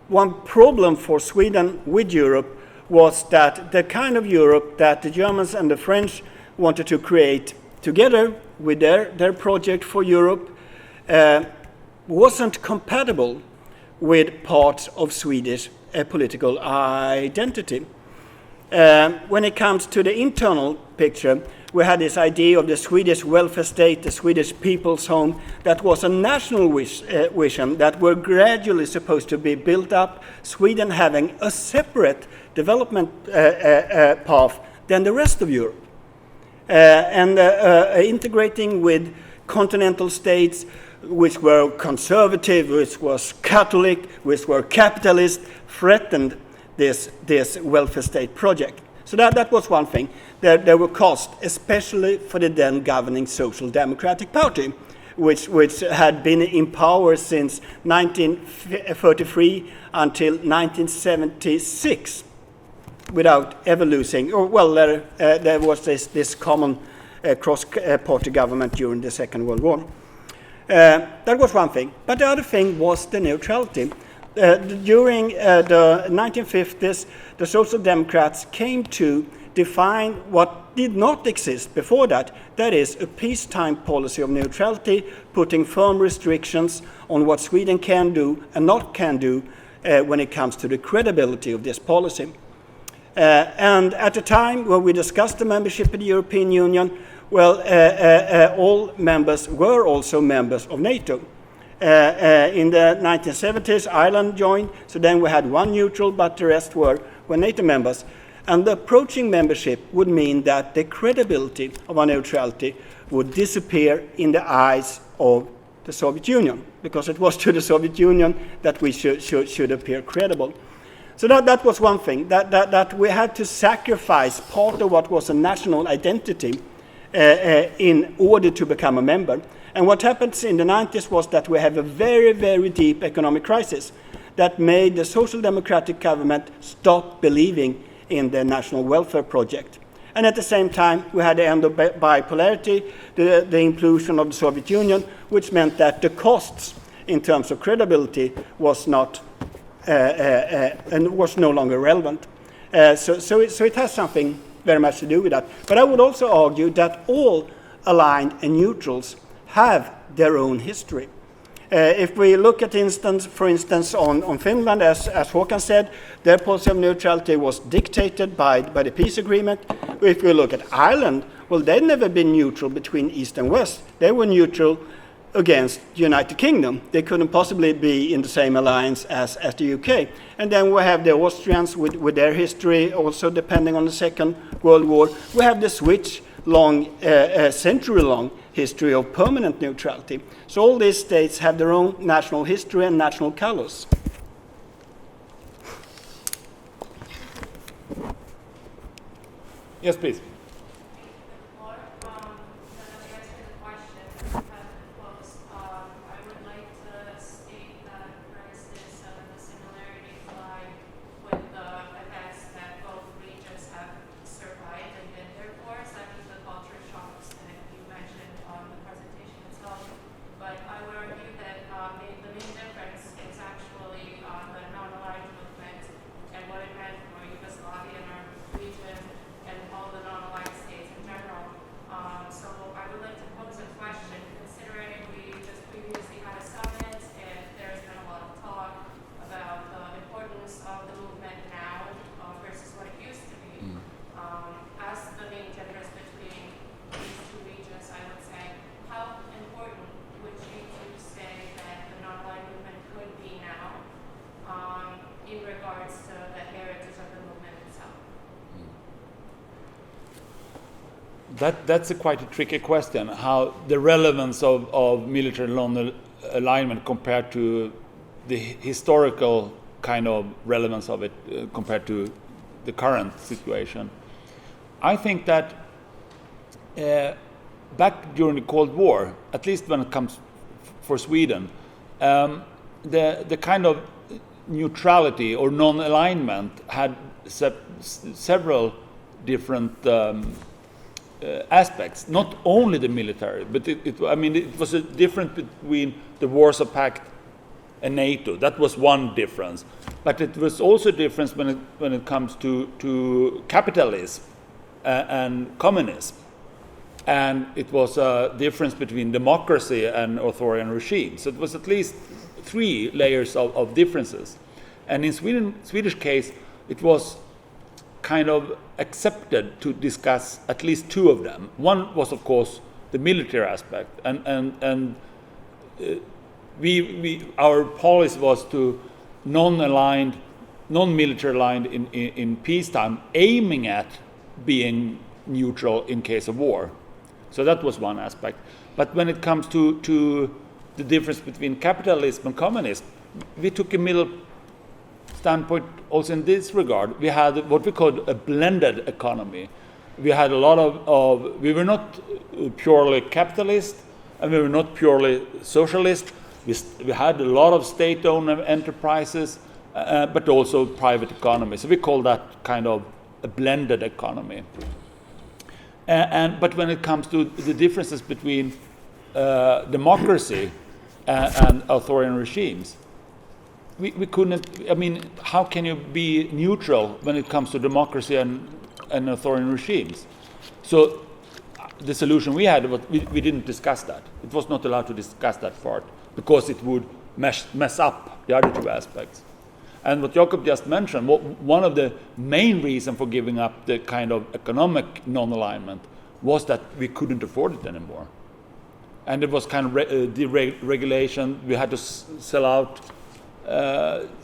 one problem for Sweden with Europe was that the kind of Europe that the Germans and the French wanted to create together with their project for Europe wasn't compatible with parts of Swedish political identity. When it comes to the internal picture, we had this idea of the Swedish welfare state, the Swedish people's home, that was a national vision that were gradually supposed to be built up, Sweden having a separate development path than the rest of Europe. And integrating with continental states which were conservative, which was Catholic, which were capitalist, threatened this welfare state project. So that was one thing. There were costs, especially for the then governing Social Democratic Party, which had been in power since 1933 until 1976, without ever losing. There was this common cross-party government during the Second World War. That was one thing. But the other thing was the neutrality. During the 1950s, the Social Democrats came to define what did not exist before that. That is a peacetime policy of neutrality, putting firm restrictions on what Sweden can do and not can do when it comes to the credibility of this policy. And at the time when we discussed the membership in the European Union, all members were also members of NATO. In the 1970s, Ireland joined, so then we had one neutral, but the rest were NATO members. And the approaching membership would mean that the credibility of our neutrality would disappear in the eyes of the Soviet Union, because it was to the Soviet Union that we should appear credible. So that was one thing, that we had to sacrifice part of what was a national identity in order to become a member. And what happens in the 90s was that we have a very, very deep economic crisis that made the Social Democratic government stop believing in the national welfare project. And at the same time, we had the end of bipolarity, the implosion of the Soviet Union, which meant that the costs in terms of credibility was not and was no longer relevant. So it has something very much to do with that. But I would also argue that all aligned and neutrals have their own history. If we look at for instance, on Finland, as Håkan said, their policy of neutrality was dictated by the peace agreement. If we look at Ireland, well, they'd never been neutral between East and West. They were neutral against the United Kingdom. They couldn't possibly be in the same alliance as the UK. And then we have the Austrians with their history, also depending on the Second World War. We have the Swiss century-long history of permanent neutrality. So all these states have their own national history and national colors. Yes, please. That's quite a tricky question, how the relevance of military non-alignment compared to the historical kind of relevance of it compared to the current situation. I think that back during the Cold War, at least when it comes for Sweden, the kind of neutrality or non-alignment had several different aspects. Not only the military, but it was a difference between the Warsaw Pact and NATO. That was one difference. But it was also a difference when it comes to capitalism and communism. And it was a difference between democracy and authoritarian regime. So it was at least 3 layers of differences. And in Swedish case, it was kind of accepted to discuss at least 2 of them. One was, of course, the military aspect, and our policy was to non-military aligned in peacetime, aiming at being neutral in case of war. So that was one aspect. But when it comes to the difference between capitalism and communism, we took a middle standpoint also in this regard. We had what we called a blended economy. We had a lot of we were not purely capitalist, and we were not purely socialist. We had a lot of state-owned enterprises, but also private economy. So we call that kind of a blended economy. But when it comes to the differences between democracy and authoritarian regimes, we couldn't. I mean, how can you be neutral when it comes to democracy and authoritarian regimes? So the solution we had was we didn't discuss that. It was not allowed to discuss that part because it would mess up the other 2 aspects. And what Jakob just mentioned, one of the main reasons for giving up the kind of economic non-alignment was that we couldn't afford it anymore. And it was kind of deregulation. We had to sell out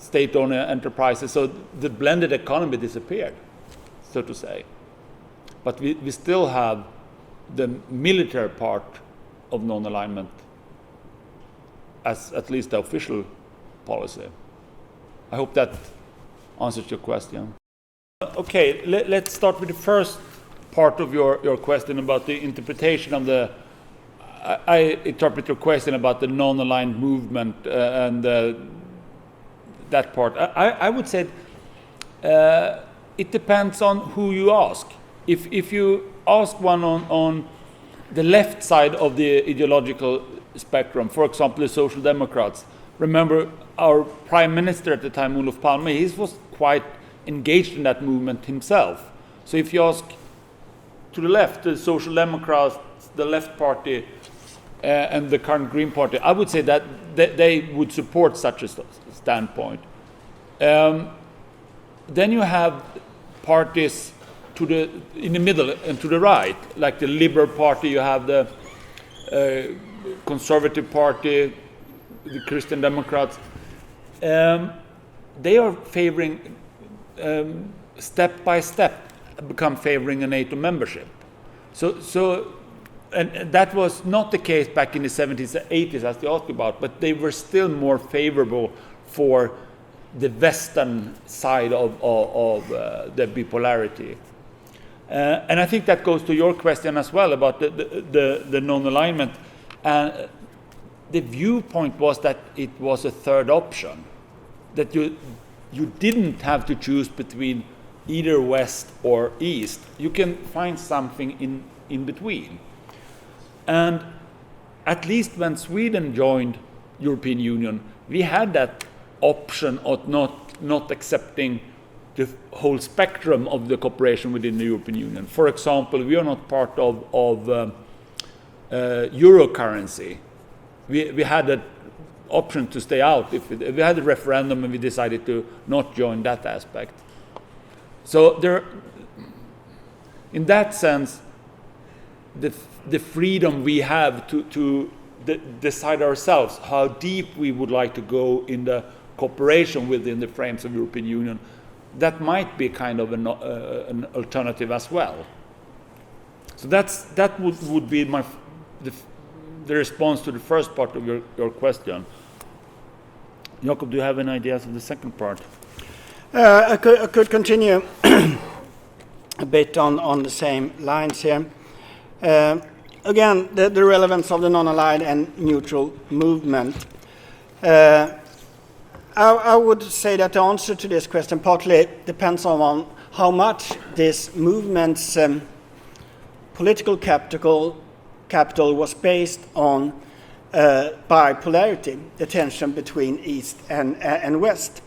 state-owned enterprises. So the blended economy disappeared, so to say. But we still have the military part of non-alignment as at least the official policy. I hope that answers your question. Okay, let's start with the first part of your question about the interpretation of the. I interpret your question about the non-aligned movement and that part. I would say it depends on who you ask. If you ask one on the left side of the ideological spectrum, for example, the Social Democrats. Remember, our Prime Minister at the time, Olof Palme, he was quite engaged in that movement himself. So if you ask to the left, the Social Democrats, the Left Party, and the current Green Party, I would say that they would support such a standpoint. Then you have parties in the middle and to the right, like the Liberal Party, you have the Conservative Party, the Christian Democrats. They are favoring, step by step, become favoring a NATO membership. And that was not the case back in the 70s and 80s, as you asked about, but they were still more favorable for the Western side of the bipolarity. And I think that goes to your question as well about the non-alignment. The viewpoint was that it was a third option, that you didn't have to choose between either West or East. You can find something in between. And at least when Sweden joined European Union, we had that option of not accepting the whole spectrum of the cooperation within the European Union. For example, we are not part of euro currency. We had an option to stay out. If we had a referendum and we decided to not join that aspect. So in that sense, the freedom we have to decide ourselves how deep we would like to go in the cooperation within the frames of European Union, that might be kind of an alternative as well. So that would be the response to the first part of your question. Jakob, do you have any ideas of the second part? I could continue a bit on the same lines here. Again, the relevance of the non-aligned and neutral movement. I would say that the answer to this question partly depends on how much this movement's political capital was based on bipolarity, the tension between East and West.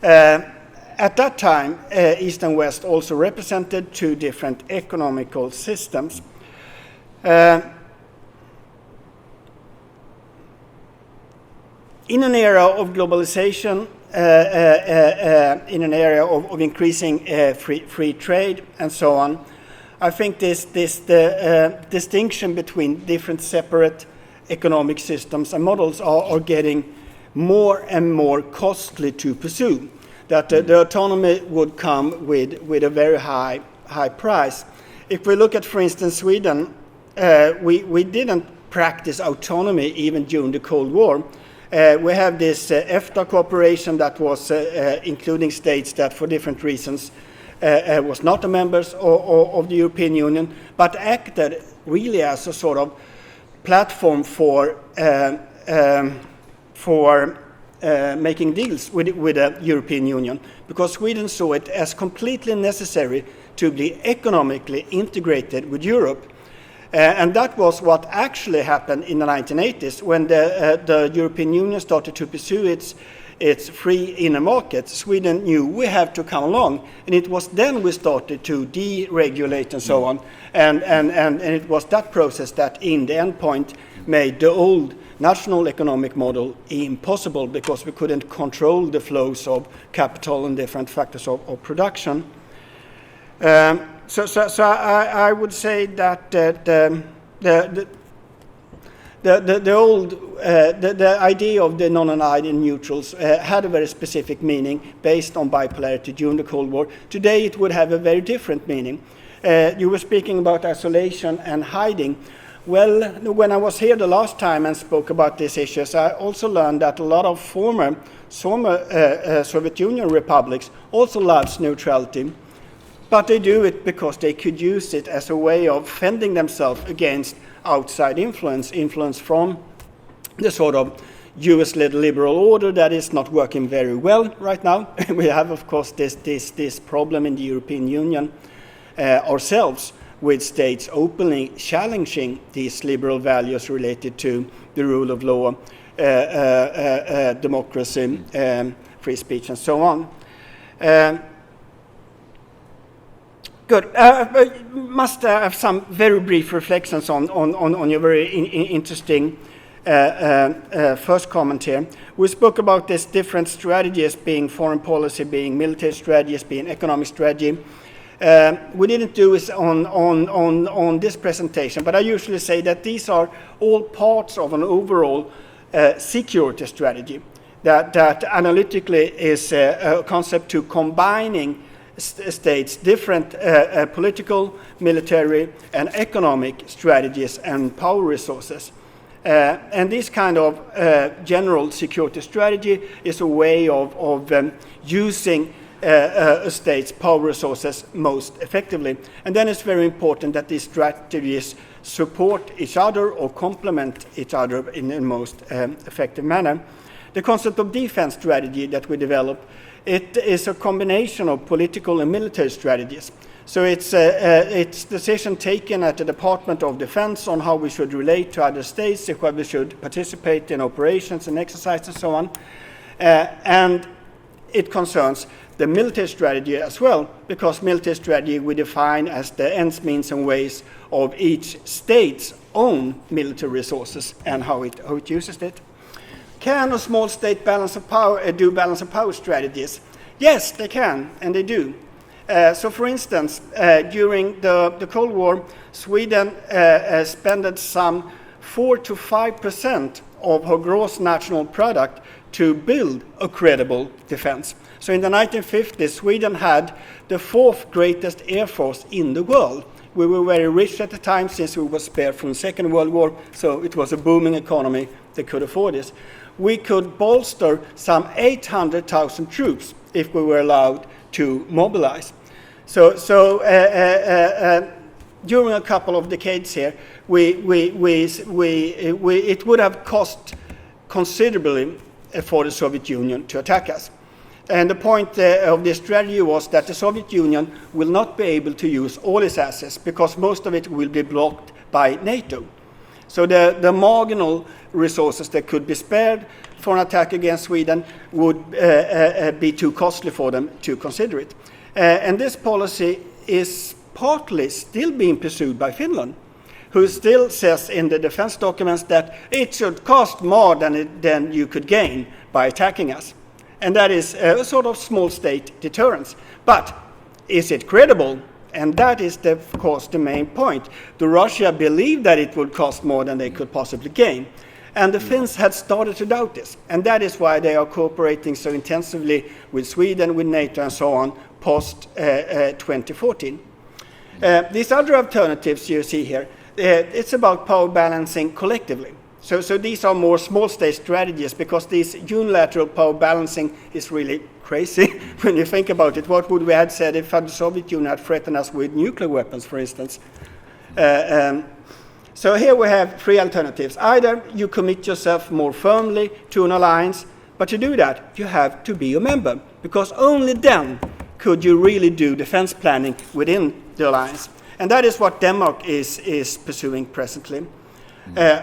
At that time, East and West also represented two different economical systems. In an era of globalization, in an era of increasing free trade and so on, I think this distinction between different separate economic systems and models are getting more and more costly to pursue. That the autonomy would come with a very high price. If we look at, for instance, Sweden, we didn't practice autonomy even during the Cold War. We have this EFTA cooperation that was including states that for different reasons was not the members of the European Union, but acted really as a sort of platform for making deals with the European Union, because Sweden saw it as completely necessary to be economically integrated with Europe. And that was what actually happened in the 1980s when the European Union started to pursue its free inner market. Sweden knew we have to come along, and it was then we started to deregulate and so on. And it was that process that in the end point made the old national economic model impossible, because we couldn't control the flows of capital and different factors of production. So I would say that the idea of the non-aligned and neutrals had a very specific meaning based on bipolarity during the Cold War. Today it would have a very different meaning. You were speaking about isolation and hiding. Well, when I was here the last time and spoke about these issues, I also learned that a lot of former Soviet Union republics also loves neutrality. But they do it because they could use it as a way of fending themselves against outside influence from the sort of US-led liberal order that is not working very well right now. We have, of course, this problem in the European Union ourselves, with states openly challenging these liberal values related to the rule of law, democracy, free speech, and so on. Good. I must have some very brief reflections on your very interesting first comment here. We spoke about these different strategies, being foreign policy, being military strategies, being economic strategy. We didn't do this on this presentation, but I usually say that these are all parts of an overall security strategy that analytically is a concept to combining states, different political, military, and economic strategies and power resources. And this kind of general security strategy is a way of using a state's power resources most effectively. And then it's very important that these strategies support each other or complement each other in the most effective manner. The concept of defense strategy that we develop, it is a combination of political and military strategies. So it's decision taken at the Department of Defense on how we should relate to other states, if we should participate in operations and exercises and so on. And it concerns the military strategy as well, because military strategy we define as the ends, means, and ways of each state's own military resources and how it uses it. Can a small state do balance of power strategies? Yes, they can, and they do. So, for instance, during the Cold War, Sweden spent some 4 to 5% of her gross national product to build a credible defense. So in the 1950s, Sweden had the 4th greatest air force in the world. We were very rich at the time since we were spared from the Second World War, so it was a booming economy that could afford this. We could bolster some 800,000 troops if we were allowed to mobilize. So during a couple of decades here, it would have cost considerably for the Soviet Union to attack us. And the point of this strategy was that the Soviet Union will not be able to use all its assets because most of it will be blocked by NATO. So the marginal resources that could be spared for an attack against Sweden would be too costly for them to consider it. And this policy is partly still being pursued by Finland, who still says in the defense documents that it should cost more than you could gain by attacking us. And that is a sort of small state deterrence. But is it credible? And that is, of course, the main point. Do Russia believe that it would cost more than they could possibly gain? And the Finns had started to doubt this. And that is why they are cooperating so intensively with Sweden, with NATO, and so on, post-2014. These other alternatives you see here, it's about power balancing collectively. So these are more small state strategies because this unilateral power balancing is really crazy when you think about it. What would we have said if the Soviet Union had threatened us with nuclear weapons, for instance? So here we have three alternatives. Either you commit yourself more firmly to an alliance, but to do that, you have to be a member, because only then could you really do defense planning within the alliance. And that is what Denmark is pursuing presently.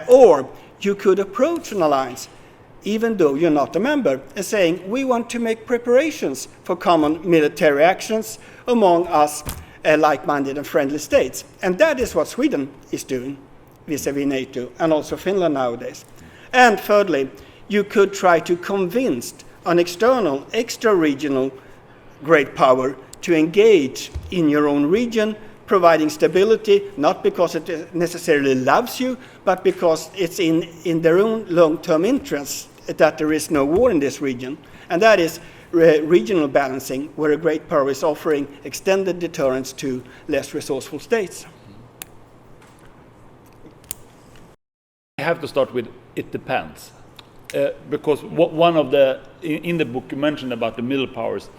Or you could approach an alliance, even though you're not a member, and saying, we want to make preparations for common military actions among us like-minded and friendly states. And that is what Sweden is doing vis-à-vis NATO, and also Finland nowadays. And thirdly, you could try to convince an external, extra-regional great power to engage in your own region, providing stability, not because it necessarily loves you, but because it's in their own long-term interest that there is no war in this region. And that is regional balancing, where a great power is offering extended deterrence to less resourceful states. I have to start with it depends. Because one of in the book you mentioned about the middle powers,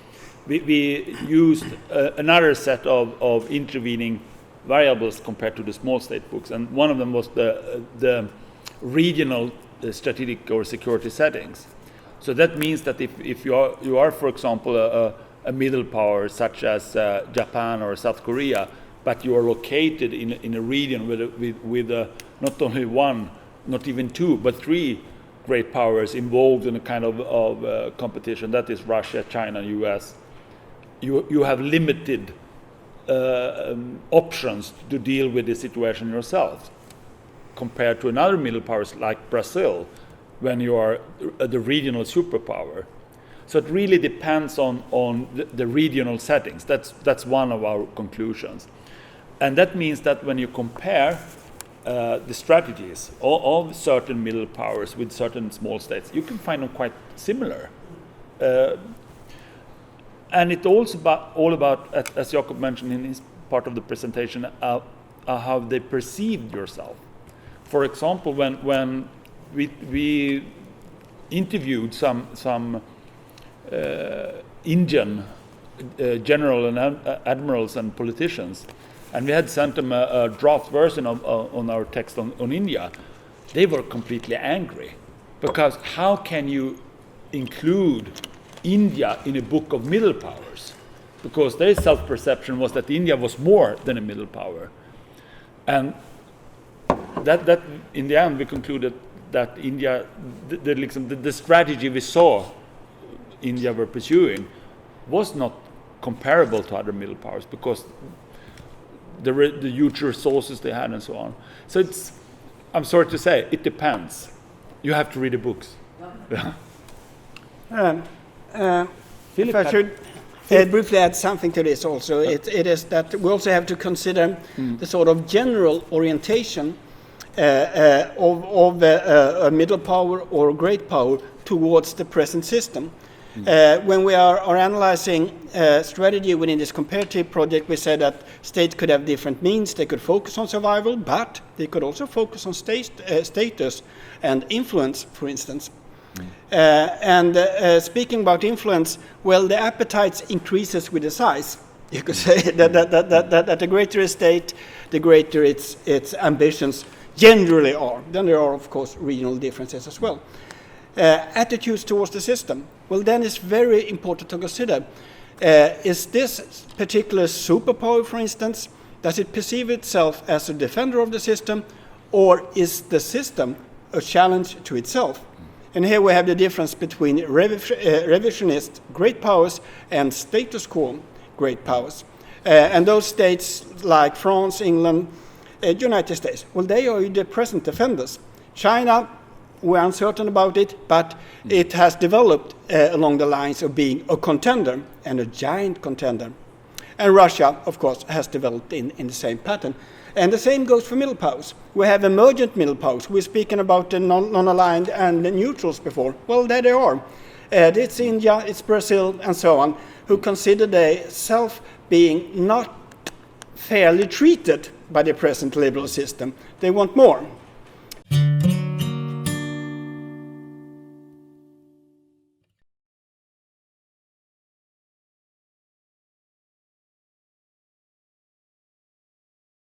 we used another set of intervening variables compared to the small state books, and one of them was the regional strategic or security settings. So that means that if you are for example a middle power such as Japan or South Korea, but you are located in a region with not only one, not even two, but three great powers involved in a kind of competition, that is Russia, China, US. You have limited options to deal with the situation yourself, compared to another middle powers like Brazil, when you are the regional superpower. So it really depends on the regional settings. That's one of our conclusions. And that means that when you compare the strategies of certain middle powers with certain small states, you can find them quite similar. And it's also all about, as Jakob mentioned in his part of the presentation, how they perceived yourself. For example, when we interviewed some Indian general and admirals and politicians, and we had sent them a draft version on our text on India, they were completely angry. Because how can you include India in a book of middle powers? Because their self-perception was that India was more than a middle power. And that in the end we concluded that India, the strategy we saw India were pursuing was not comparable to other middle powers, because the huge resources they had and so on. So I'm sorry to say, it depends. You have to read the books. If I should briefly add something to this also, it is that we also have to consider the sort of general orientation of a middle power or a great power towards the present system. When we are analyzing strategy within this comparative project, we said that states could have different means. They could focus on survival, but they could also focus on status and influence, for instance. Speaking about influence, well, the appetite increases with the size. You could say that the greater a state, the greater its ambitions generally are. Then there are, of course, regional differences as well. attitudes towards the system, well, then it's very important to consider, is this particular superpower, for instance, does it perceive itself as a defender of the system, or is the system a challenge to itself? And here we have the difference between revisionist great powers and status quo great powers. And those states like France, England, United States, well, they are the present defenders. China, we're uncertain about it, but it has developed along the lines of being a contender, and a giant contender. And Russia, of course, has developed in the same pattern. And the same goes for middle powers. We have emergent middle powers. We're speaking about the non-aligned and the neutrals before. Well, there they are. It's India, it's Brazil, and so on, who consider themselves being not fairly treated by the present liberal system. They want more.